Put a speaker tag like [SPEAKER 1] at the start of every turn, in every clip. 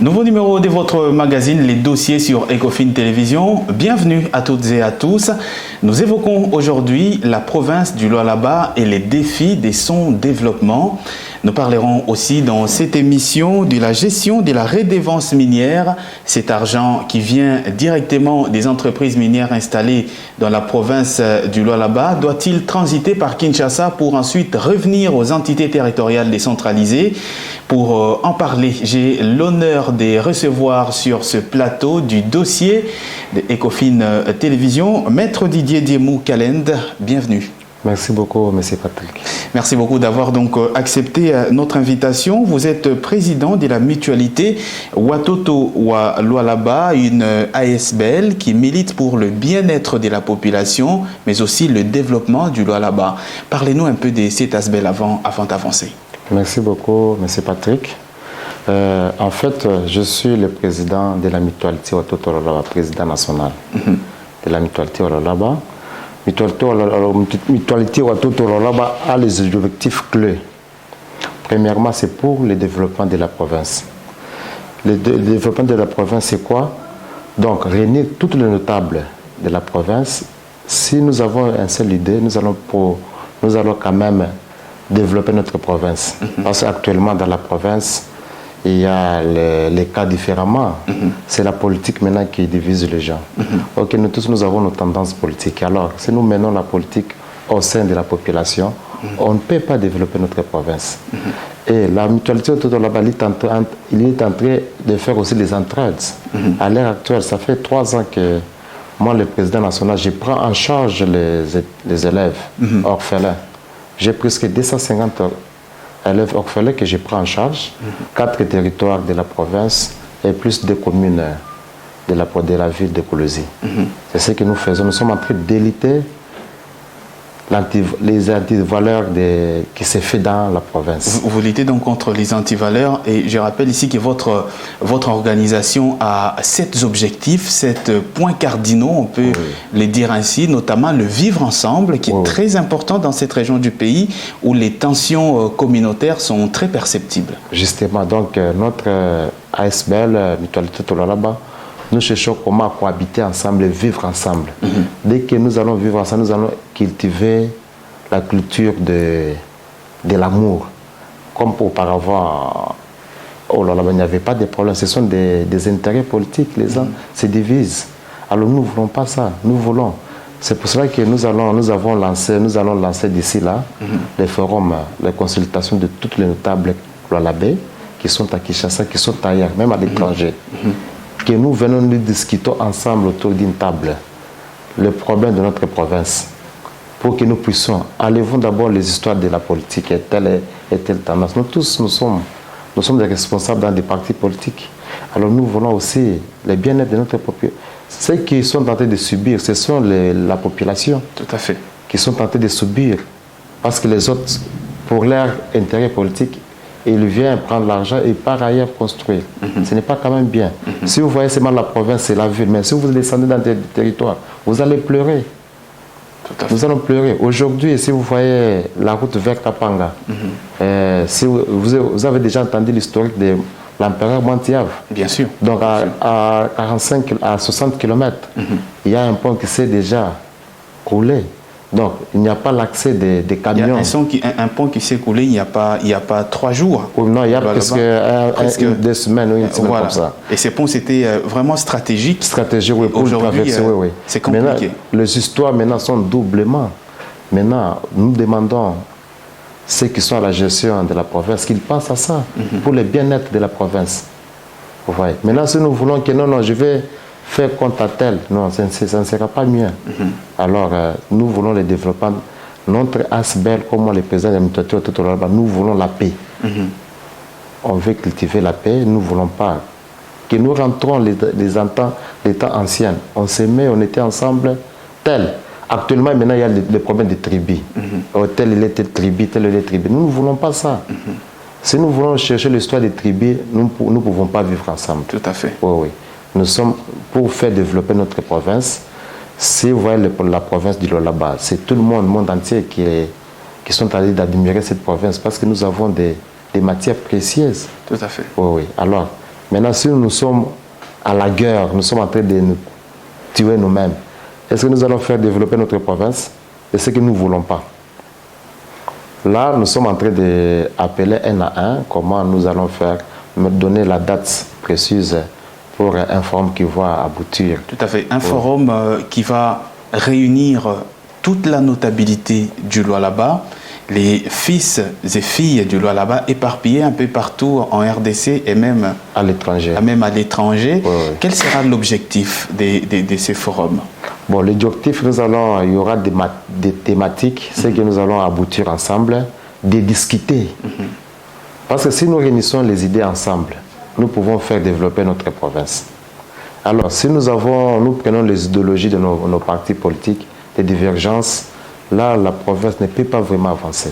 [SPEAKER 1] Nouveau numéro de votre magazine, les dossiers sur Ecofin Télévision. Bienvenue à toutes et à tous. Nous évoquons aujourd'hui la province du Lualaba et les défis de son développement. Nous parlerons aussi dans cette émission de la gestion de la redevance minière. Cet argent qui vient directement des entreprises minières installées dans la province du Lualaba doit-il transiter par Kinshasa pour ensuite revenir aux entités territoriales décentralisées? Pour en parler, j'ai l'honneur de recevoir sur ce plateau du dossier de Ecofin Télévision, Maître Didier Diemou Kalend. Bienvenue.
[SPEAKER 2] Merci beaucoup, M. Patrick.
[SPEAKER 1] Merci beaucoup d'avoir donc accepté notre invitation. Vous êtes président de la mutualité Watoto wa Lualaba, une ASBL qui milite pour le bien-être de la population, mais aussi le développement du Lualaba. Parlez-nous un peu de cette ASBL avant d'avancer. Merci
[SPEAKER 2] beaucoup, M. Patrick. En fait, je suis le président de la mutualité Watoto wa Lualaba, président national de la mutualité wa Lualaba. Mutualité Watoto wa Lualaba a les objectifs clés. Premièrement, c'est pour le développement de la province. Le développement de la province, c'est quoi? Donc, réunir toutes les notables de la province. Si nous avons une seule idée, nous allons quand même développer notre province. Parce qu'actuellement, dans la province, il y a les cas différemment. C'est la politique maintenant qui divise les gens. Ok, nous tous, nous avons nos tendances politiques. Alors, si nous menons la politique au sein de la population, on ne peut pas développer notre province. Et la mutualité autour de là-bas, il est en train de faire aussi les entraides. À l'heure actuelle, ça fait 3 ans que moi, le président national, je prends en charge les élèves orphelins. J'ai presque 250 élèves orphelins que je prends en charge, 4 territoires de la province et plus de communes de la ville de Koulouzi. C'est ce que nous faisons. Nous sommes en train d'éliter les antivaleurs qui se fait dans la province.
[SPEAKER 1] Vous luttez donc contre les antivaleurs et je rappelle ici que votre organisation a 7 objectifs, 7 points cardinaux, on peut les dire ainsi, notamment le vivre ensemble qui est très important dans cette région du pays où les tensions communautaires sont très perceptibles.
[SPEAKER 2] Justement, donc notre ASBL, Mutualité Lualaba, nous cherchons comment cohabiter ensemble et vivre ensemble. Dès que nous allons vivre ensemble, nous allons cultiver la culture de l'amour. Comme auparavant, il n'y avait pas de problème. Ce sont des intérêts politiques. Les gens se divisent. Alors nous ne voulons pas ça. Nous voulons. C'est pour cela que nous allons lancer d'ici là les forums, les consultations de toutes les notables lualabais qui sont à Kinshasa, qui sont ailleurs, même à l'étranger. Que nous venons nous discuter ensemble autour d'une table le problème de notre province pour que nous puissions enlevons d'abord les histoires de la politique et telle tendance. Nous tous, nous sommes des responsables dans des partis politiques. Alors nous voulons aussi le bien-être de notre population. Ceux qui sont tentés de subir, ce sont la population.
[SPEAKER 1] Tout à fait.
[SPEAKER 2] Qui sont tentés de subir parce que les autres, pour leur intérêt politique, ils viennent prendre l'argent et par ailleurs construire. Ce n'est pas quand même bien. Si vous voyez seulement la province, c'est la ville, mais si vous descendez dans des territoires, vous allez pleurer. Nous allons pleurer. Aujourd'hui, si vous voyez la route vers Kapanga, si vous avez déjà entendu l'historique de l'empereur Mantiave.
[SPEAKER 1] Bien sûr.
[SPEAKER 2] Donc à 60 km, il y a un pont qui s'est déjà coulé. Donc, il n'y a pas l'accès des camions.
[SPEAKER 1] Il y a un pont qui s'est coulé il n'y a pas 3 jours.
[SPEAKER 2] Non, il y a presque 2 semaines ou une semaine comme ça.
[SPEAKER 1] Et ces ponts, c'était vraiment stratégique.
[SPEAKER 2] Stratégique, oui, pour traverser, oui.
[SPEAKER 1] C'est compliqué.
[SPEAKER 2] Maintenant, les histoires maintenant sont doublement. Maintenant, nous demandons ceux qui sont à la gestion de la province qu'ils pensent à ça, pour le bien-être de la province. Vous voyez. Maintenant, si nous voulons que non, je vais faire compte à tel, non, ça ne sera pas mieux. Alors, nous voulons le développement. Notre ASBL, comme le président de la mutualité Watoto wa Lualaba, nous voulons la paix. On veut cultiver la paix, nous ne voulons pas que nous rentrons les temps anciens. On s'aimait, on était ensemble, tel. Actuellement, maintenant, il y a le problème des tribus. Tel il était tribu, tel il est tribu. Nous ne voulons pas ça. Si nous voulons chercher l'histoire des tribus, nous ne pouvons pas vivre ensemble.
[SPEAKER 1] Tout à fait.
[SPEAKER 2] Oui, oui. Nous sommes pour faire développer notre province. Si vous voyez la province du Lualaba, c'est tout le monde entier qui sont allés d'admirer cette province parce que nous avons des matières précieuses.
[SPEAKER 1] Tout à fait.
[SPEAKER 2] Oui, oui. Alors, Maintenant, si nous sommes à la guerre, nous sommes en train de nous tuer nous-mêmes, est-ce que nous allons faire développer notre province? C'est ce que nous ne voulons pas. Là, nous sommes en train d'appeler un à un comment nous allons faire, me donner la date précise pour un forum qui va aboutir.
[SPEAKER 1] Tout à fait. Un forum qui va réunir toute la notabilité du Lualaba, les fils et filles du Lualaba éparpillés un peu partout en RDC et même
[SPEAKER 2] à l'étranger.
[SPEAKER 1] Quel sera l'objectif de ces forums?
[SPEAKER 2] Bon, l'objectif, il y aura des thématiques, c'est que nous allons aboutir ensemble, de discuter. Parce que si nous réunissons les idées ensemble, nous pouvons faire développer notre province. Alors, si nous prenons les idéologies de nos partis politiques, des divergences, là, la province ne peut pas vraiment avancer.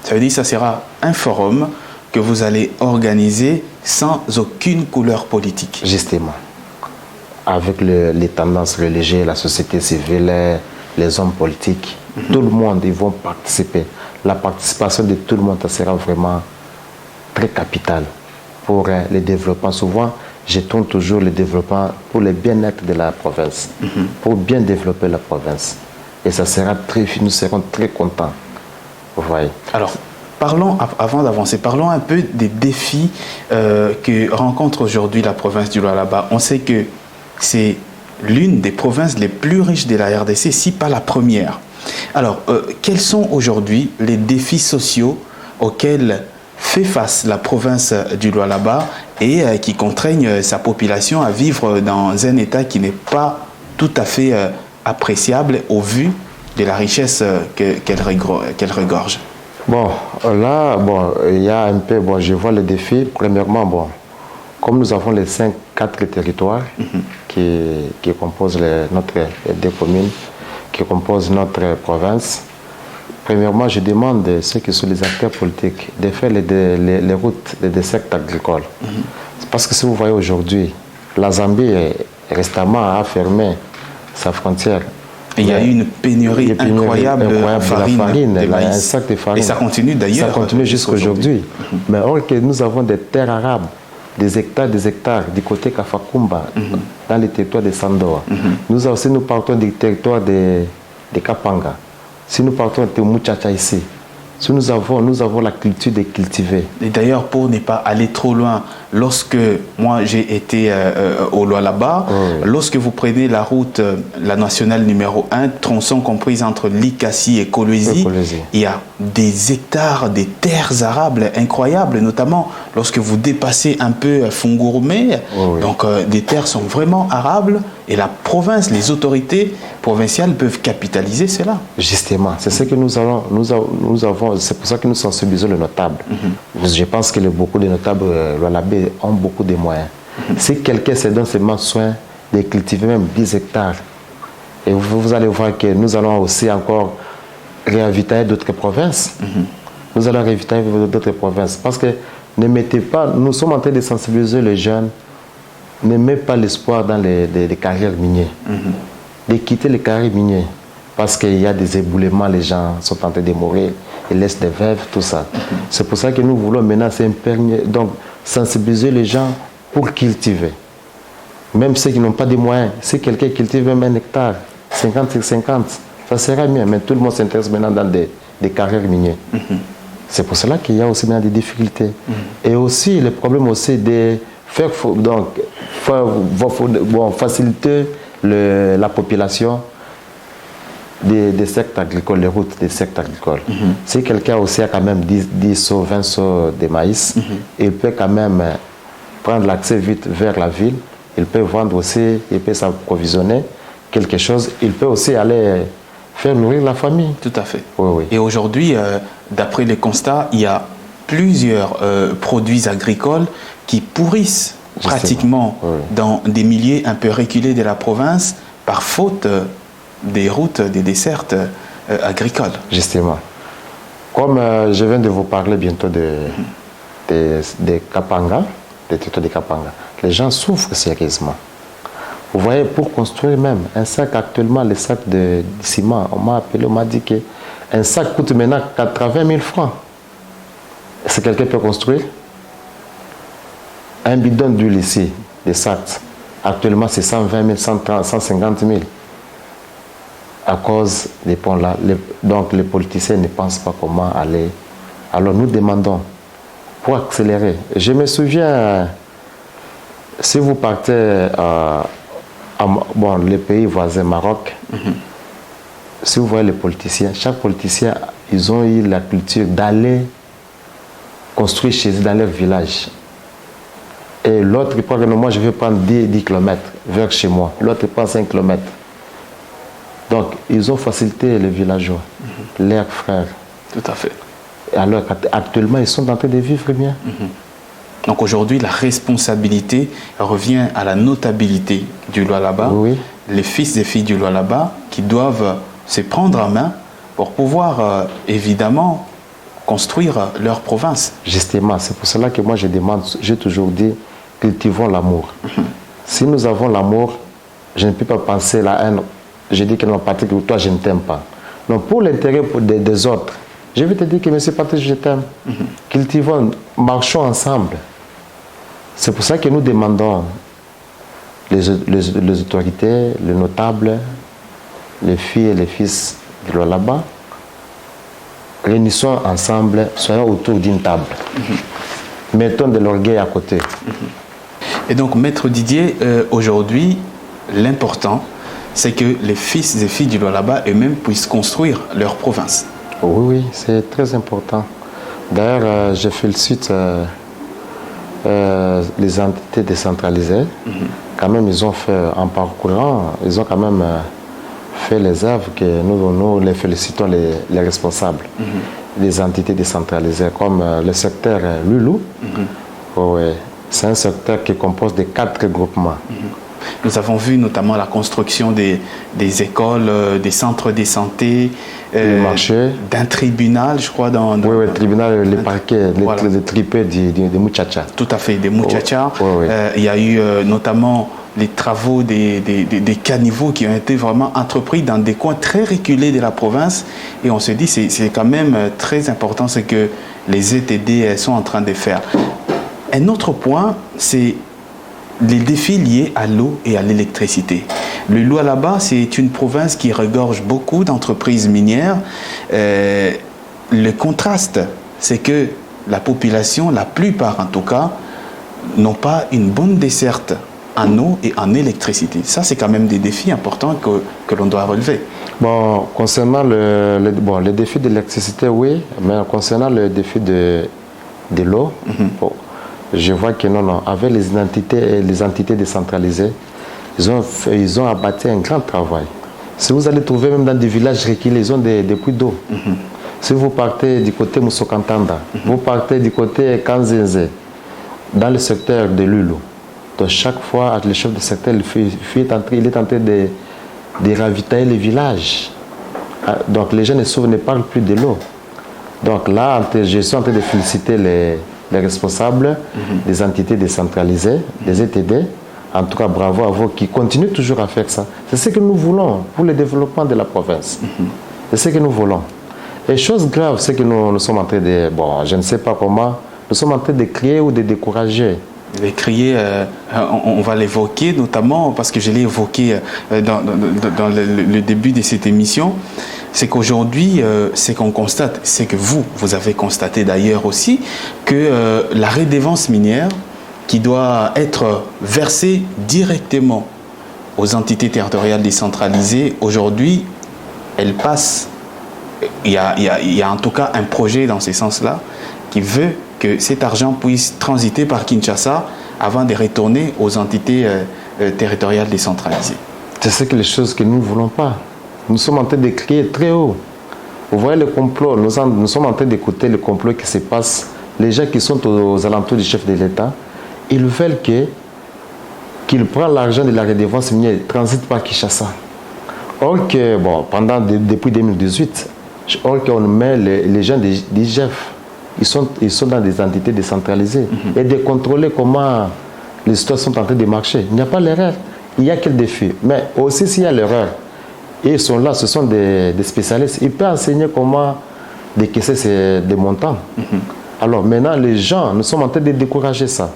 [SPEAKER 1] Ça veut dire que ça sera un forum que vous allez organiser sans aucune couleur politique.
[SPEAKER 2] Justement. Avec les tendances religieuses, la société civile, les hommes politiques, tout le monde, ils vont participer. La participation de tout le monde sera vraiment très capitale pour le développement. Souvent, je tourne toujours le développement pour le bien-être de la province, pour bien développer la province. Et ça sera nous serons très contents. Vous voyez.
[SPEAKER 1] Alors, avant d'avancer, parlons un peu des défis que rencontre aujourd'hui la province du Lualaba. On sait que c'est l'une des provinces les plus riches de la RDC, si pas la première. Alors, quels sont aujourd'hui les défis sociaux auxquels fait face la province du Lualaba et qui contraignent sa population à vivre dans un état qui n'est pas tout à fait appréciable au vu de la richesse qu'elle regorge?
[SPEAKER 2] Bon, là, il y a un peu, je vois les défis. Premièrement, comme nous avons les 4 territoires qui composent des communes, qui composent notre province, premièrement, je demande à ceux qui sont les acteurs politiques de faire les routes des desserts agricoles. Parce que si vous voyez aujourd'hui, la Zambie récemment a fermé sa frontière.
[SPEAKER 1] Et il y a eu une pénurie incroyable de farine,
[SPEAKER 2] un sac de farine.
[SPEAKER 1] Et ça continue d'ailleurs.
[SPEAKER 2] Ça continue jusqu'à aujourd'hui. Mais or que nous avons des terres arabes, des hectares du côté Kafakumba, dans les territoires de Sandoa. Si nous partons du territoire de Kapanga, si nous partons de Muchacha ici, si nous avons la culture de cultiver.
[SPEAKER 1] Et d'ailleurs, pour ne pas aller trop loin, lorsque moi j'ai été au Lualaba, lorsque vous prenez la route, la nationale numéro 1, tronçon comprise entre Likasi et Kolwezi, il y a des hectares, des terres arables incroyables, notamment lorsque vous dépassez un peu Fungurume. Donc des terres sont vraiment arables et la province, les autorités provinciales peuvent capitaliser cela.
[SPEAKER 2] Justement, c'est ce que nous avons, c'est pour ça que nous sensibilisons les notables. Je pense que beaucoup de notables Lualabais ont beaucoup de moyens. Si quelqu'un se donne seulement soin de cultiver même 10 hectares, et vous allez voir que nous allons aussi encore réinviter d'autres provinces. Nous allons réinviter d'autres provinces. Parce que ne mettez pas, nous sommes en train de sensibiliser les jeunes, ne mettez pas l'espoir dans les carrières minières. De quitter les carrières minières. Parce qu'il y a des éboulements, les gens sont en train de mourir, ils laissent des veuves, tout ça. C'est pour ça que nous voulons maintenant donc sensibiliser les gens pour cultiver. Même ceux qui n'ont pas de moyens, si quelqu'un cultive même 1 hectare, 50 sur 50, ça sera mieux. Mais tout le monde s'intéresse maintenant dans des carrières minières. C'est pour cela qu'il y a aussi maintenant des difficultés. Et aussi le problème aussi de faire, faciliter la population des secteurs agricoles, les routes des secteurs agricoles. Si quelqu'un aussi a quand même 10 sauts, 20 sauts de maïs, il peut quand même prendre l'accès vite vers la ville, il peut vendre aussi, il peut s'approvisionner quelque chose, il peut aussi aller faire nourrir la famille.
[SPEAKER 1] Tout à fait. Et aujourd'hui, d'après les constats, il y a plusieurs produits agricoles qui pourrissent pratiquement dans des milieux un peu reculés de la province par faute des routes, des dessertes agricoles.
[SPEAKER 2] Justement. Comme je viens de vous parler bientôt de Kapanga, des territoires de Kapanga, les gens souffrent sérieusement. Vous voyez, pour construire même un sac actuellement, les sacs de ciment, on m'a appelé, on m'a dit qu'un sac coûte maintenant 80 000 francs. Est-ce que quelqu'un peut construire Un bidon d'huile ici, des sacs, actuellement c'est 120 000, 130, 150 000. À cause des ponts-là. Donc les politiciens ne pensent pas comment aller. Alors nous demandons pour accélérer. Je me souviens, si vous partez les pays voisins, Maroc, si vous voyez les politiciens, chaque politicien, ils ont eu la culture d'aller construire chez eux dans leur village. Et l'autre, il prend que moi je vais prendre 10 km vers chez moi. L'autre prend 5 km. Donc, ils ont facilité les villageois, leurs frères.
[SPEAKER 1] Tout à fait.
[SPEAKER 2] Alors, actuellement, ils sont en train de vivre bien.
[SPEAKER 1] Donc, aujourd'hui, la responsabilité revient à la notabilité du Lualaba.
[SPEAKER 2] Oui.
[SPEAKER 1] Les fils et filles du Lualaba qui doivent se prendre en main pour pouvoir, évidemment, construire leur province.
[SPEAKER 2] Justement, c'est pour cela que moi, je demande, j'ai toujours dit, cultivons l'amour. Si nous avons l'amour, je ne peux pas penser la haine. Je dis que non, Patrick, toi, je ne t'aime pas. Non, pour l'intérêt des autres, je vais te dire que, monsieur Patrick, je t'aime. Cultivons, marchons ensemble. C'est pour ça que nous demandons les autorités, les notables, les filles et les fils de Lualaba, réunissons ensemble, soyons autour d'une table. Mettons de l'orgueil à côté.
[SPEAKER 1] Et donc, Maître Didier, aujourd'hui, l'important, c'est que les fils et filles du Lualaba eux-mêmes puissent construire leur province.
[SPEAKER 2] Oui, c'est très important. D'ailleurs, je félicite les entités décentralisées. Quand même, ils ont fait, en parcourant, ils ont quand même fait les œuvres que nous les félicitons, les responsables des entités décentralisées, comme le secteur Loulou. C'est un secteur qui compose de 4 groupements.
[SPEAKER 1] Nous avons vu notamment la construction des écoles, des centres de santé, d'un tribunal, je crois.
[SPEAKER 2] Oui, le tribunal, les parquets, les tripés de Muchacha.
[SPEAKER 1] Tout à fait, des Muchacha. Il y a eu notamment les travaux des caniveaux qui ont été vraiment entrepris dans des coins très reculés de la province. Et on se dit, c'est quand même très important ce que les ETD sont en train de faire. Un autre point, c'est les défis liés à l'eau et à l'électricité. Le Lualaba, c'est une province qui regorge beaucoup d'entreprises minières. Le contraste, c'est que la population, la plupart en tout cas, n'ont pas une bonne desserte en eau et en électricité. Ça, c'est quand même des défis importants que l'on doit relever.
[SPEAKER 2] Bon, concernant les défis de l'électricité, oui, mais concernant le défi de l'eau, je vois que non, avec les entités décentralisées, ils ont abattu un grand travail. Si vous allez trouver même dans des villages reculés, ils ont des puits d'eau. Si vous partez du côté Moussokantanda, vous partez du côté Kanzenze, dans le secteur de Lulu, donc chaque fois, le chef de secteur, il est en train de ravitailler les villages. Donc les gens ne parlent plus de l'eau. Donc là, je suis en train de féliciter les responsables des entités décentralisées, des ETD. En tout cas, bravo à vous qui continuez toujours à faire ça. C'est ce que nous voulons pour le développement de la province. C'est ce que nous voulons. Et chose grave, c'est que nous sommes en train de... Bon, je ne sais pas comment, nous sommes en train de crier ou de décourager.
[SPEAKER 1] Les crier, on va l'évoquer notamment parce que je l'ai évoqué dans le début de cette émission. C'est qu'aujourd'hui, ce qu'on constate, c'est que vous avez constaté d'ailleurs aussi que la redevance minière qui doit être versée directement aux entités territoriales décentralisées, aujourd'hui, elle passe. Il y a en tout cas un projet dans ce sens-là qui veut que cet argent puisse transiter par Kinshasa avant de retourner aux entités territoriales décentralisées.
[SPEAKER 2] C'est ce que les choses que nous ne voulons pas. Nous sommes en train de crier très haut. Vous voyez le complot, nous sommes en train d'écouter le complot qui se passe. Les gens qui sont aux alentours du chef de l'État, ils veulent qu'il prenne l'argent de la redevance minière et transite par Kinshasa. Or que, bon, depuis 2018, or qu'on met les gens d'IGF, ils sont dans des entités décentralisées et de contrôler comment les situations sont en train de marcher. Il n'y a pas l'erreur, il y a quel défi. Mais aussi s'il y a l'erreur, et ils sont là, ce sont des spécialistes, ils peuvent enseigner comment décaisser des montants. Alors maintenant, les gens, nous sommes en train de décourager ça.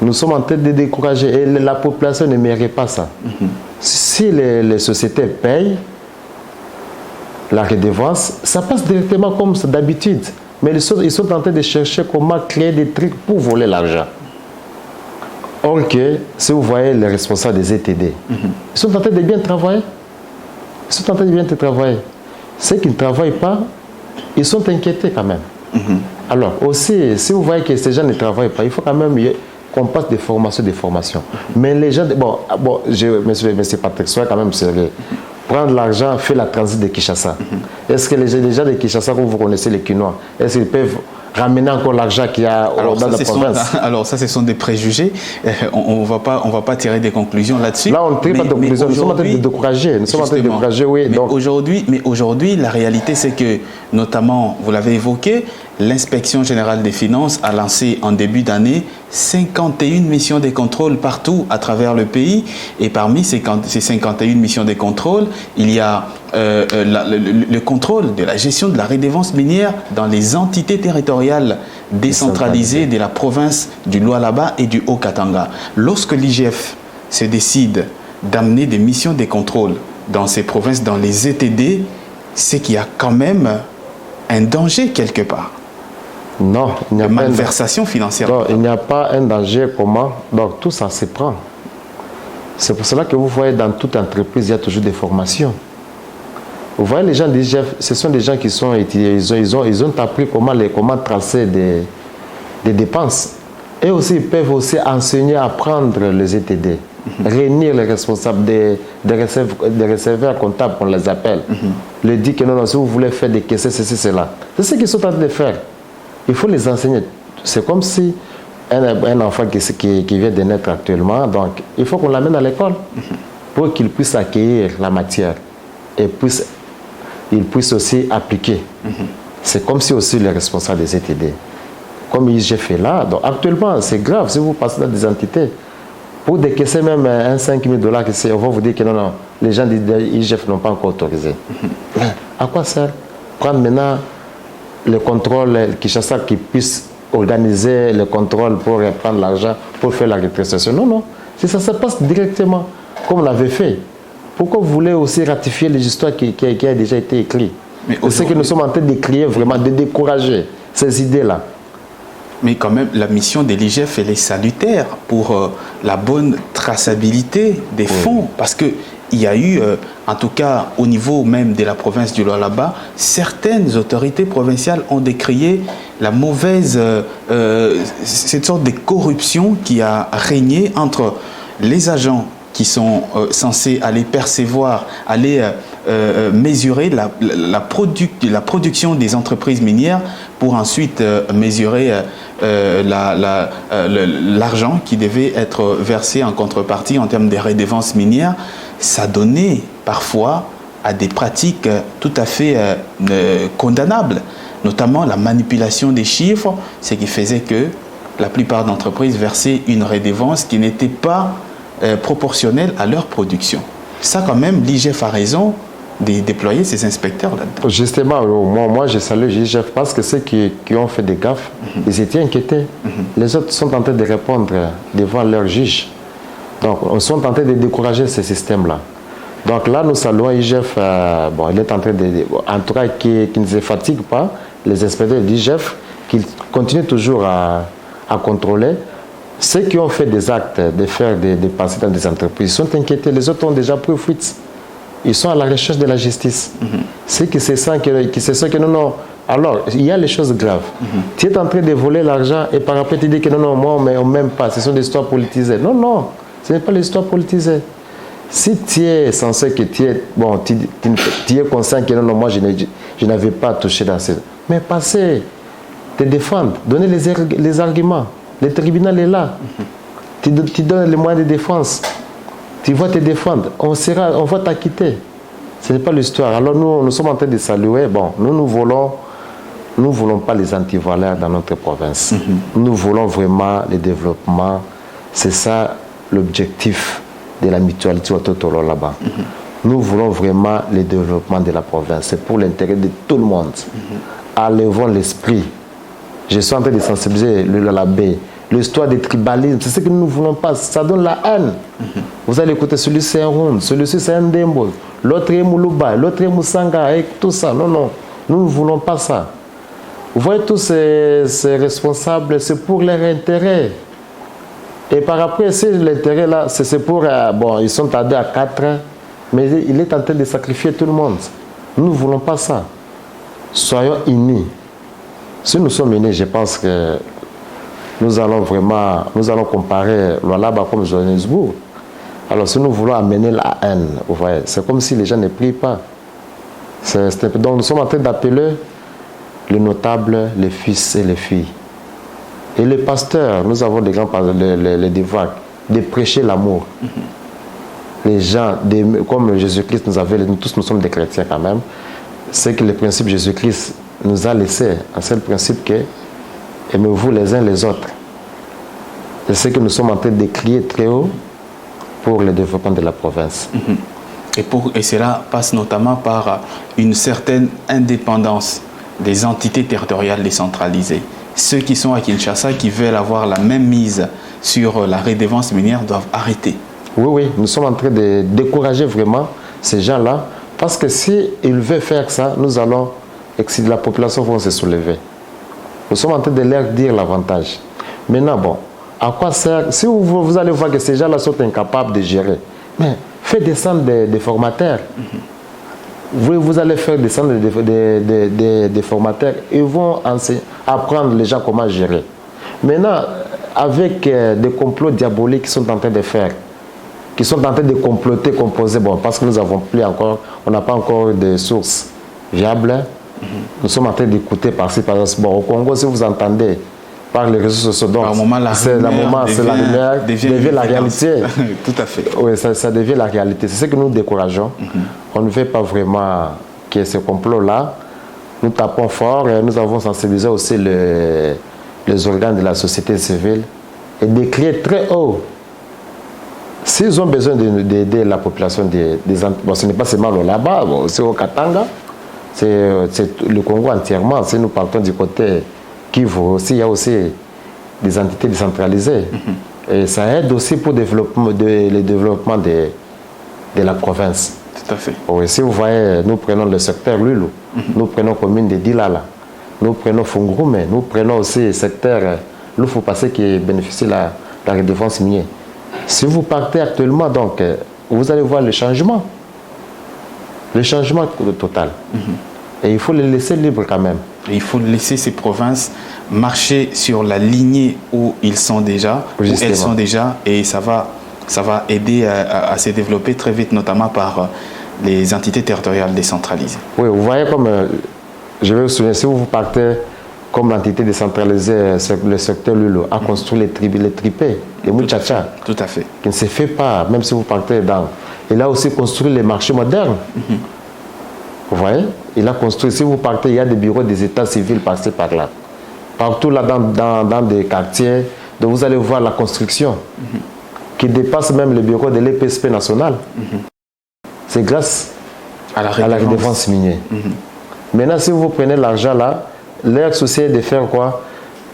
[SPEAKER 2] Nous sommes en train de décourager et la population ne mérite pas ça. Si les sociétés payent la redevance, ça passe directement comme d'habitude. Mais ils sont en train de chercher comment créer des trucs pour voler l'argent. Or que, si vous voyez les responsables des ETD, ils sont en train de bien travailler. Ils sont en train de bien travailler. Ceux qui ne travaillent pas, ils sont inquiétés quand même. Alors aussi, si vous voyez que ces gens ne travaillent pas, il faut quand même qu'on passe des formations. Mais les gens, monsieur Patrick, soyez quand même sérieux. Prendre l'argent, faire la transit de Kinshasa. Est-ce que les gens de Kinshasa, comme vous connaissez les Quinois, est-ce qu'ils peuvent ramener encore l'argent qu'il y a dans la province?
[SPEAKER 1] Alors ça, ce sont des préjugés. On ne va pas tirer des conclusions là-dessus.
[SPEAKER 2] Là, on ne tire pas de conclusions. Nous sommes en train de décourager. Nous sommes en train de décourager, oui.
[SPEAKER 1] Mais aujourd'hui, la réalité, c'est que, notamment, vous l'avez évoqué, l'Inspection générale des finances a lancé en début d'année 51 missions de contrôle partout à travers le pays. Et parmi ces 51 missions de contrôle, il y a le contrôle de la gestion de la redevance minière dans les entités territoriales décentralisées de la province du Lualaba et du Haut-Katanga. Lorsque l'IGF se décide d'amener des missions de contrôle dans ces provinces, dans les ETD, c'est qu'il y a quand même un danger quelque part.
[SPEAKER 2] Non, il n'y a
[SPEAKER 1] pas de malversation financière.
[SPEAKER 2] Non, il n'y a pas un danger. Comment? Donc tout ça se prend. C'est pour cela que vous voyez dans toute entreprise, il y a toujours des formations. Vous voyez les gens d'IGF, ce sont des gens qui sont étudiés, ils ont appris comment tracer des dépenses. Et aussi, ils peuvent aussi enseigner à prendre les ETD, réunir les responsables des receveurs comptables, on les appelle. Les dire que non, si vous voulez faire des caisses, ceci, cela. C'est ce qu'ils sont en train de faire. Il faut les enseigner. C'est comme si un enfant qui vient de naître actuellement, donc il faut qu'on l'amène à l'école pour qu'il puisse accueillir la matière et il puisse aussi appliquer. C'est comme si aussi les responsables des ETD, comme j'ai fait là, donc actuellement c'est grave si vous passez dans des entités, pour décaisser même un 5 000 $, on va vous dire que non, les gens de l'IGF n'ont pas encore autorisé. À quoi sert prendre maintenant le contrôle, Kinshasa qui puisse organiser le contrôle pour prendre l'argent, pour faire la rétrocession? Non, si ça se passe directement, comme on l'avait fait, pourquoi vous voulez aussi ratifier les histoires qui a déjà été écrites? C'est que nous sommes en train d'écrire vraiment, de décourager ces idées-là.
[SPEAKER 1] Mais quand même, la mission de l'IGF, elle est salutaire pour la bonne traçabilité des fonds, parce que il y a eu, en tout cas au niveau même de la province du Lualaba, certaines autorités provinciales ont décrié la mauvaise, cette sorte de corruption qui a régné entre les agents qui sont censés aller percevoir, aller mesurer la production des entreprises minières pour ensuite mesurer l'argent qui devait être versé en contrepartie en termes de redevances minières. Ça donnait parfois à des pratiques tout à fait condamnables, notamment la manipulation des chiffres, ce qui faisait que la plupart d'entreprises versaient une redevance qui n'était pas proportionnelle à leur production. Ça, quand même, l'IGF a raison de déployer ses inspecteurs là-dedans.
[SPEAKER 2] Justement, moi je salue l'IGF parce que ceux qui ont fait des gaffes, ils étaient inquiétés. Les autres sont en train de répondre devant leurs juges. Donc, ils sont en train de décourager ce système-là. Donc là, nous saluons l'IGF, il est en train en tout cas, qui ne se fatigue pas, les inspecteurs de l'IGF, qui continuent toujours à contrôler. Ceux qui ont fait des actes de faire des passer dans des entreprises sont inquiétés. Les autres ont déjà pris fuite. Ils sont à la recherche de la justice. Ceux qui se sentent que non. Alors, il y a les choses graves. Tu es en train de voler l'argent et par après tu dis que non, moi, on ne m'aime pas. Ce sont des histoires politisées. Non, ce n'est pas l'histoire politisée. Si tu es censé que tu es conscient que non, moi, je n'avais pas touché dans ces... Mais passez, te défendre, donner les arguments. Le tribunal est là. Tu donnes les moyens de défense. Tu vas te défendre. On va t'acquitter. Ce n'est pas l'histoire. Alors nous sommes en train de saluer. Bon, nous voulons pas les antivaleurs dans notre province. Nous voulons vraiment le développement. C'est ça l'objectif de la mutualité Watoto là-bas. Nous voulons vraiment le développement de la province. C'est pour l'intérêt de tout le monde. Enlevons l'esprit. Je suis en train de sensibiliser le Lualabé, l'histoire des tribalismes. C'est ce que nous ne voulons pas. Ça donne la haine. Vous allez écouter celui-ci c'est un Rond, celui-ci c'est un Dembo, l'autre est Moulouba, l'autre est Moussanga, et tout ça. Non, non, nous ne voulons pas ça. Vous voyez tous ces responsables, c'est pour leur intérêt. Et par après, si l'intérêt là, c'est pour... bon, ils sont à 2 à 4, mais il est en train de sacrifier tout le monde. Nous ne voulons pas ça. Soyons unis. Si nous sommes unis, je pense que nous allons comparer Lualaba comme Johannesburg. Alors si nous voulons amener la haine, vous voyez, c'est comme si les gens ne prient pas. Donc nous sommes en train d'appeler les notables, les fils et les filles. Et les pasteurs, nous avons des grands pasteurs, les devoirs, de prêcher l'amour. Les gens, comme Jésus-Christ nous avait, nous tous nous sommes des chrétiens quand même, c'est que le principe Jésus-Christ nous a laissé un seul principe que aimez-vous les uns les autres. C'est ce que nous sommes en train de crier très haut pour le développement de la province.
[SPEAKER 1] Et cela passe notamment par une certaine indépendance des entités territoriales décentralisées. Ceux qui sont à Kinshasa, qui veulent avoir la même mise sur la redevance minière, doivent arrêter.
[SPEAKER 2] Oui, oui, nous sommes en train de décourager vraiment ces gens-là, parce que s'ils veulent faire ça, la population va se soulever. Nous sommes en train de leur dire l'avantage. Maintenant, bon, à quoi sert, si vous allez voir que ces gens-là sont incapables de gérer, mais faites descendre des formateurs. Vous allez faire descendre des formateurs, ils vont apprendre les gens comment gérer. Maintenant, avec des complots diaboliques qu'ils sont en train de faire, qui sont en train de comploter, composer, bon, parce que nous avons plus encore, on n'a pas encore de sources viables. Nous sommes en train d'écouter par-ci, par-là. Bon, au Congo, si vous entendez par les réseaux sociaux, donc c'est la rumeur devient la réalité.
[SPEAKER 1] Tout à fait.
[SPEAKER 2] Oui, ça devient la réalité. C'est ce que nous décourageons. On ne veut pas vraiment qu'il y ait ce complot-là. Nous tapons fort et nous avons sensibilisé aussi les organes de la société civile et d'écrire très haut. S'ils ont besoin d'aider la population bon, ce n'est pas seulement là-bas, bon, c'est au Katanga, c'est le Congo entièrement. Si nous partons du côté Kivu, aussi, il y a aussi des entités décentralisées. Et ça aide aussi pour le développement de la province.
[SPEAKER 1] Tout à fait.
[SPEAKER 2] Oui, si vous voyez, nous prenons le secteur Lulu, nous prenons la commune de Dilala, nous prenons Fungurume, nous prenons aussi le secteur Lufu-Passé qui bénéficie de la redevance minière. Si vous partez actuellement, donc, vous allez voir le changement total. Et il faut les laisser libres quand même.
[SPEAKER 1] Et il faut laisser ces provinces marcher sur la lignée où ils sont déjà, où elles sont déjà, et ça va aider à se développer très vite, notamment par les entités territoriales décentralisées.
[SPEAKER 2] Oui, vous voyez comme, je vais vous souvenir, si vous partez comme l'entité décentralisée, le secteur Lulu a construit les tripés, les mouchacha.
[SPEAKER 1] Tout à fait.
[SPEAKER 2] Qui ne se fait pas, même si vous partez dans. Il a aussi construit les marchés modernes. Vous voyez? Il a construit, si vous partez, il y a des bureaux des états civils passés par là. Partout là dans des quartiers, donc vous allez voir la construction qui dépasse même le bureau de l'EPSP national. C'est grâce à la redevance minière. Maintenant, si vous prenez l'argent là, leur souci est de faire quoi?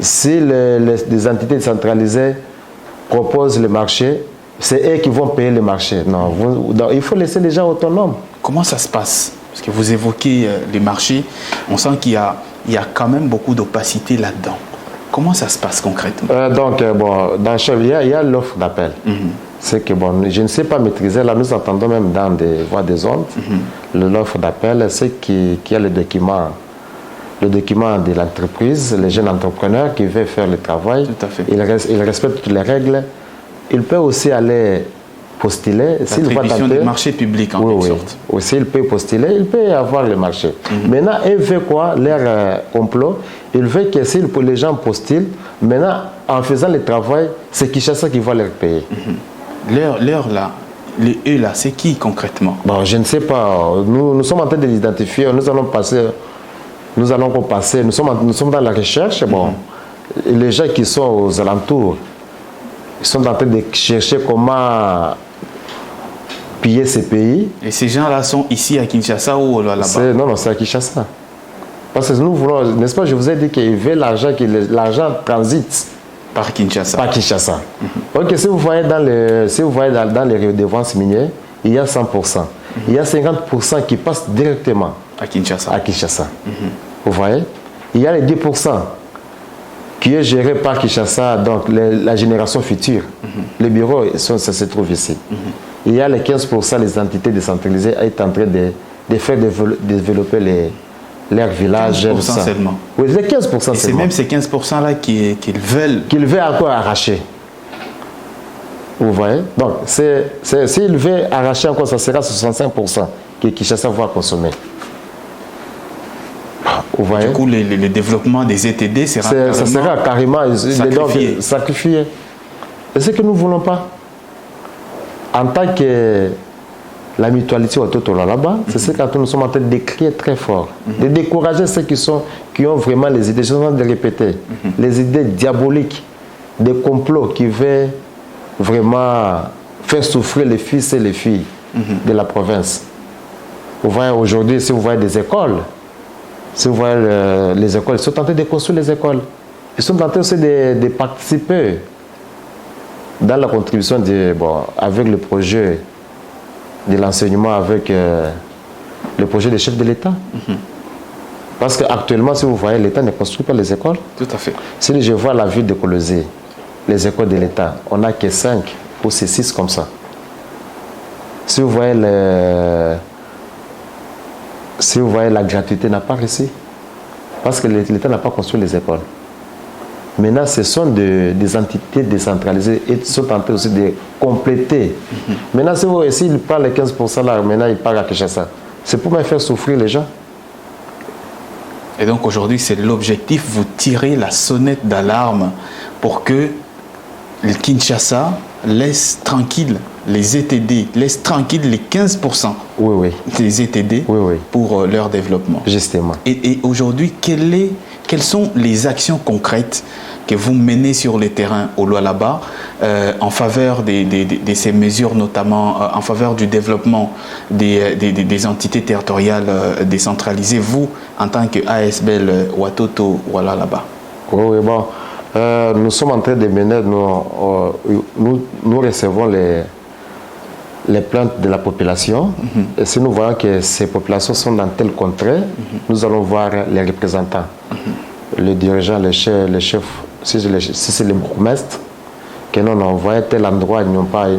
[SPEAKER 2] Si les entités décentralisées proposent le marché, c'est eux qui vont payer le marché. Non, il faut laisser les gens autonomes.
[SPEAKER 1] Comment ça se passe? Parce que vous évoquez les marchés, on sent qu'il y a quand même beaucoup d'opacité là-dedans. Comment ça se passe concrètement?
[SPEAKER 2] Bon, dans il y a l'offre d'appel. C'est que bon, je ne sais pas maîtriser. Là, nous entendons même dans des voies des ondes, l'offre d'appel, c'est qu'il y a le document de l'entreprise, les jeunes entrepreneurs qui veulent faire le travail.
[SPEAKER 1] Tout à fait.
[SPEAKER 2] Ils respectent toutes les règles. Ils peuvent aussi aller postuler.
[SPEAKER 1] L'attribution des marchés publics en quelque sorte.
[SPEAKER 2] Aussi, il peut postuler, il peut avoir le marché. Maintenant, ils veulent quoi? Leur complot, ils veulent que si les gens postulent, maintenant, en faisant le travail, c'est Kinshasa qui va leur payer.
[SPEAKER 1] L'heure là, les E là, c'est qui concrètement?
[SPEAKER 2] Bon, je ne sais pas. Nous sommes en train de l'identifier. Nous allons passer. Nous sommes dans la recherche. Bon, les gens qui sont aux alentours, ils sont en train de chercher comment piller ces pays.
[SPEAKER 1] Et ces gens-là sont ici à Kinshasa ou là-bas?
[SPEAKER 2] Non, c'est à Kinshasa. Parce que nous voulons, n'est-ce pas, je vous ai dit qu'ils veulent l'argent transite
[SPEAKER 1] Par Kinshasa.
[SPEAKER 2] Par Kinshasa. Ok, si vous voyez dans les redevances minières, il y a 100%. Il y a 50% qui passent directement
[SPEAKER 1] à Kinshasa.
[SPEAKER 2] Vous voyez? Il y a les 10% qui est géré par Kinshasa, donc la génération future. Les bureaux, ça se trouve ici. Il y a les 15%, les entités décentralisées sont en train de faire développer leurs villages.
[SPEAKER 1] 15% seulement.
[SPEAKER 2] Oui, les 15% seulement.
[SPEAKER 1] C'est même ces 15%-là qu'ils veulent.
[SPEAKER 2] Qu'ils veulent encore arracher. Vous voyez? Donc, s'ils veulent arracher encore, ça sera 65% que Kinshasa va consommer. Vous voyez?
[SPEAKER 1] Du coup, le développement des ETD sera
[SPEAKER 2] carrément
[SPEAKER 1] sacrifié.
[SPEAKER 2] Et ce que nous ne voulons pas. En tant que la mutualité autour là-bas, c'est ce que nous sommes en train d'écrire très fort. De décourager ceux qui ont vraiment les idées, je suis en train de répéter, les idées diaboliques, des complots qui veulent vraiment faire souffrir les fils et les filles de la province. Vous voyez aujourd'hui, si vous voyez des écoles, si vous voyez les écoles, ils sont en train de construire les écoles. Ils sont en train aussi de participer dans la contribution avec le projet de l'enseignement, avec le projet des chefs de l'État. Parce qu'actuellement, si vous voyez, l'État ne construit pas les écoles.
[SPEAKER 1] Tout à fait.
[SPEAKER 2] Si je vois la ville de Kolosé, les écoles de l'État, on n'a que 5 ou 6 comme ça. Si vous voyez la gratuité n'a pas réussi. Parce que l'État n'a pas construit les écoles. Maintenant, ce sont des entités décentralisées et sont en train aussi de compléter. Maintenant, si vous voyez, s'il parle les 15% là, maintenant il parle à Kinshasa. C'est pour me faire souffrir les gens.
[SPEAKER 1] Et donc aujourd'hui, c'est l'objectif, vous tirez la sonnette d'alarme pour que le Kinshasa laisse tranquille les ETD, laisse tranquille les 15% des ETD pour leur développement.
[SPEAKER 2] Justement.
[SPEAKER 1] Et aujourd'hui, quelles sont les actions concrètes que vous menez sur le terrain au Lualaba en faveur de ces mesures, notamment en faveur du développement des entités territoriales décentralisées, vous, en tant que ASBL Watoto Lualaba?
[SPEAKER 2] Oui, bon. Nous sommes en train de mener, nous recevons les plaintes de la population. Et si nous voyons que ces populations sont dans tel contrée, nous allons voir les représentants, le dirigeant, les chefs, si c'est le bourgmestre, que nous on envoie tel endroit,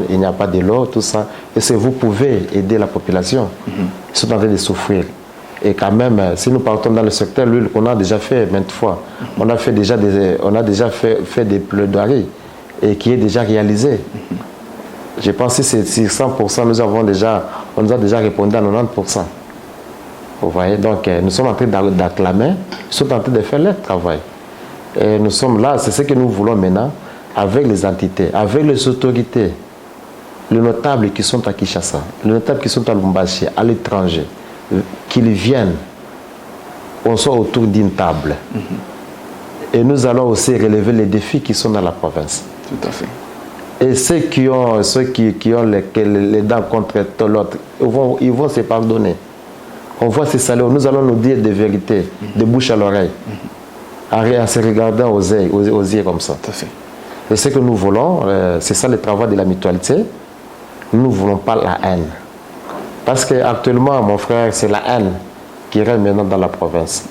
[SPEAKER 2] il n'y a pas de l'eau, tout ça. Et si vous pouvez aider la population, ils sont en train de souffrir. Et quand même, si nous partons dans le secteur, l'huile qu'on a déjà fait maintes fois, on a déjà fait des plaidoiries et qui est déjà réalisé. Je pense que c'est 100%, on nous a déjà répondu à 90%. Vous voyez, donc nous sommes en train d'acclamer, nous sommes en train de faire leur travail. Et nous sommes là, c'est ce que nous voulons maintenant, avec les entités, avec les autorités, les notables qui sont à Kinshasa, les notables qui sont à Lubumbashi, à l'étranger, qu'ils viennent, on soit autour d'une table. Et nous allons aussi relever les défis qui sont dans la province.
[SPEAKER 1] Tout à fait.
[SPEAKER 2] Et ceux qui ont les dents contre l'autre, ils vont se pardonner. On voit ces salauds, nous allons nous dire des vérités, de bouche à l'oreille, en se regardant aux yeux comme ça.
[SPEAKER 1] Tout à fait.
[SPEAKER 2] Et ce que nous voulons, c'est ça le travail de la mutualité. Nous ne voulons pas la haine. Parce qu'actuellement, mon frère, c'est la haine qui règne maintenant dans la province.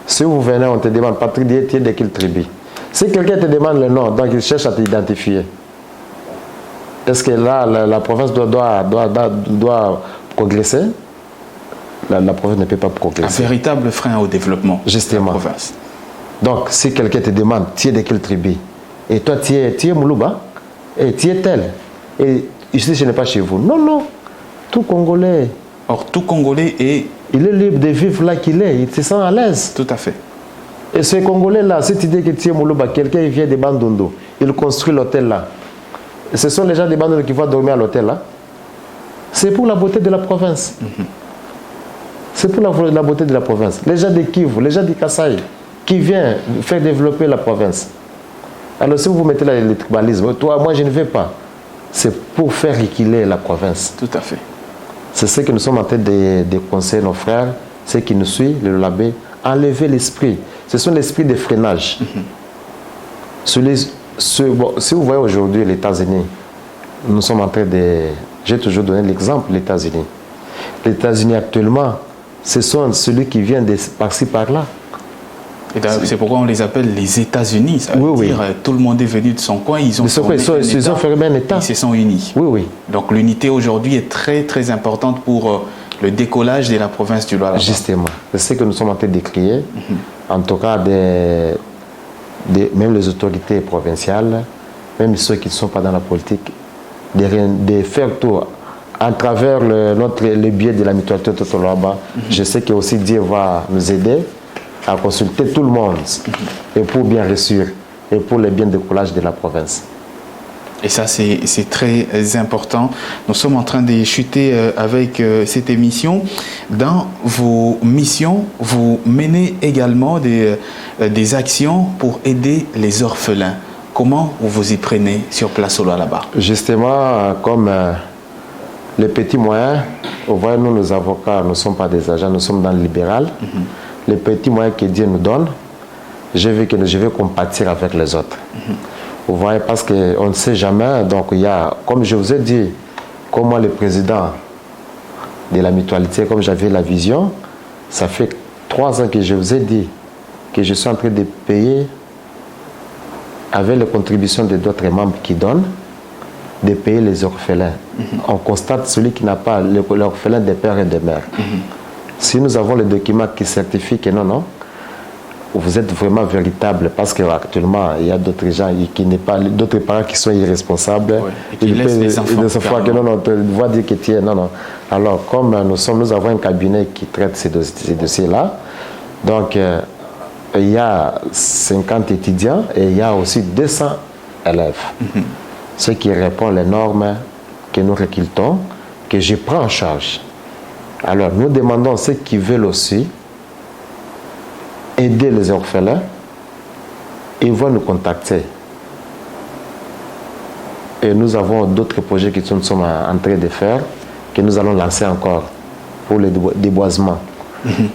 [SPEAKER 2] Si vous venez, on te demande, Patrick, tu es de quelle tribu? Si quelqu'un te demande le nom, donc il cherche à t'identifier. Est-ce que là, la province doit progresser? La province ne peut pas progresser.
[SPEAKER 1] Un véritable frein au développement de la province.
[SPEAKER 2] Donc, si quelqu'un te demande, tu es de quelle tribu? Et toi, tu es Moulouba? Et tu es tel? Et ici, je n'ai pas chez vous. Non, non. Tout Congolais.
[SPEAKER 1] Or, tout Congolais est...
[SPEAKER 2] Il est libre de vivre là qu'il est. Il se sent à l'aise.
[SPEAKER 1] Tout à fait.
[SPEAKER 2] Et ce Congolais-là, si tu dis que tu es Moulouba, quelqu'un vient de Bandundu, il construit l'hôtel là. Et ce sont les gens de Bandundu qui vont dormir à l'hôtel là. C'est pour la beauté de la province. C'est pour la beauté de la province. Les gens de Kivu, les gens de Kasaï, qui viennent faire développer la province. Alors si vous mettez là le tribalisme, toi, moi je ne vais pas. C'est pour faire équilibrer la province.
[SPEAKER 1] Tout à fait.
[SPEAKER 2] C'est ce que nous sommes en train de conseiller nos frères, ceux qui nous suivent, le Labé, enlever l'esprit. Ce sont l'esprit de freinage. Celui si vous voyez aujourd'hui les États-Unis, nous sommes en train de... J'ai toujours donné l'exemple des États-Unis. Les États-Unis actuellement, ce sont celui qui vient de par-ci par-là.
[SPEAKER 1] C'est pourquoi on les appelle les États-Unis. Ça veut dire tout le monde est venu de son coin, ils ont formé
[SPEAKER 2] un État.
[SPEAKER 1] Ils se sont unis.
[SPEAKER 2] Oui, oui.
[SPEAKER 1] Donc l'unité aujourd'hui est très très importante pour le décollage de la province du Lualaba.
[SPEAKER 2] Justement, c'est ce que nous sommes en train de créer. En tout cas, même les autorités provinciales, même ceux qui ne sont pas dans la politique, de faire tout à travers le biais de la mutualité Toto Lualaba. Je sais que aussi Dieu va nous aider à consulter tout le monde et pour bien réussir et pour le bien décollage de la province.
[SPEAKER 1] Et ça, c'est très important. Nous sommes en train de chuter avec cette émission. Dans vos missions, vous menez également des actions pour aider les orphelins. Comment vous vous y prenez sur place au Lualaba?
[SPEAKER 2] Justement, comme les petits moyens, vous voyez, nous, les avocats, nous ne sommes pas des agents, nous sommes dans le libéral. Les petits moyens que Dieu nous donne, je vais compatir avec les autres. Vous voyez, parce qu'on ne sait jamais. Donc, il y a, comme je vous ai dit, comme moi, le président de la mutualité, comme j'avais la vision, ça fait 3 ans que je vous ai dit que je suis en train de payer, avec les contributions de d'autres membres qui donnent, de payer les orphelins. On constate celui qui n'a pas l'orphelin des pères et des mères. Si nous avons les documents qui certifient que non, vous êtes vraiment véritable, parce qu'actuellement, il y a d'autres gens qui n'est pas, d'autres parents qui sont irresponsables.
[SPEAKER 1] Et qui laissent les enfants.
[SPEAKER 2] Que non, tu dois dire que tu es. Non. Alors, comme nous avons un cabinet qui traite ces dossiers-là, donc il y a 50 étudiants et il y a aussi 200 élèves. Ceux qui répondent aux normes que nous récultons, que je prends en charge. Alors, nous demandons ceux qui veulent aussi aider les orphelins, ils vont nous contacter. Et nous avons d'autres projets que nous sommes en train de faire, que nous allons lancer encore pour le déboisement.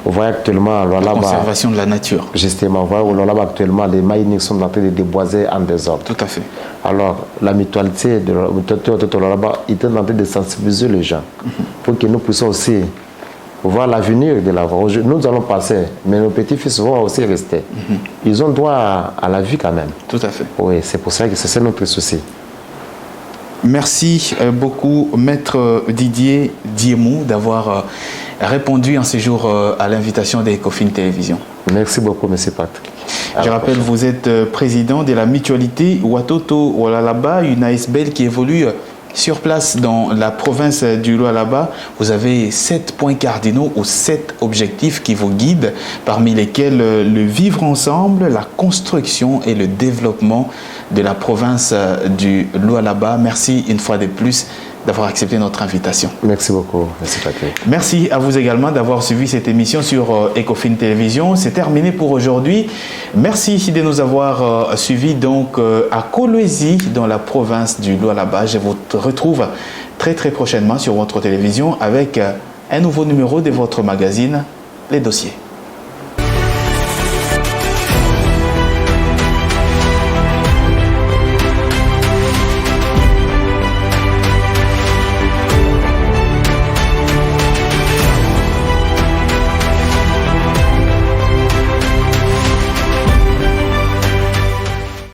[SPEAKER 2] Vous voyez actuellement,
[SPEAKER 1] la conservation de la nature.
[SPEAKER 2] Justement, vous voyez actuellement, les maïniques sont en train de déboiser en désordre.
[SPEAKER 1] Tout à fait.
[SPEAKER 2] Alors, la mutualité de Lualaba est en train de sensibiliser les gens pour que nous puissions aussi voir l'avenir de la voie. Nous allons passer, mais nos petits-fils vont aussi rester. Ils ont droit à la vie quand même.
[SPEAKER 1] Tout à fait.
[SPEAKER 2] Oui, c'est pour ça que c'est notre souci.
[SPEAKER 1] Merci beaucoup, Maître Didier Diemou, d'avoir répondu en ce jour à l'invitation d'Ecofin Télévision.
[SPEAKER 2] Merci beaucoup, M. Patrick.
[SPEAKER 1] Je rappelle, vous êtes président de la mutualité Watoto Lualaba, une ASBL qui évolue sur place dans la province du Lualaba. Vous avez 7 points cardinaux ou 7 objectifs qui vous guident, parmi lesquels le vivre ensemble, la construction et le développement de la province du Lualaba. Merci une fois de plus d'avoir accepté notre invitation.
[SPEAKER 2] Merci beaucoup, merci Patrick.
[SPEAKER 1] Merci à vous également d'avoir suivi cette émission sur Ecofin Télévision. C'est terminé pour aujourd'hui. Merci de nous avoir suivis donc à Kolwezi, dans la province du Lualaba. Je vous retrouve très prochainement sur votre télévision avec un nouveau numéro de votre magazine, Les Dossiers.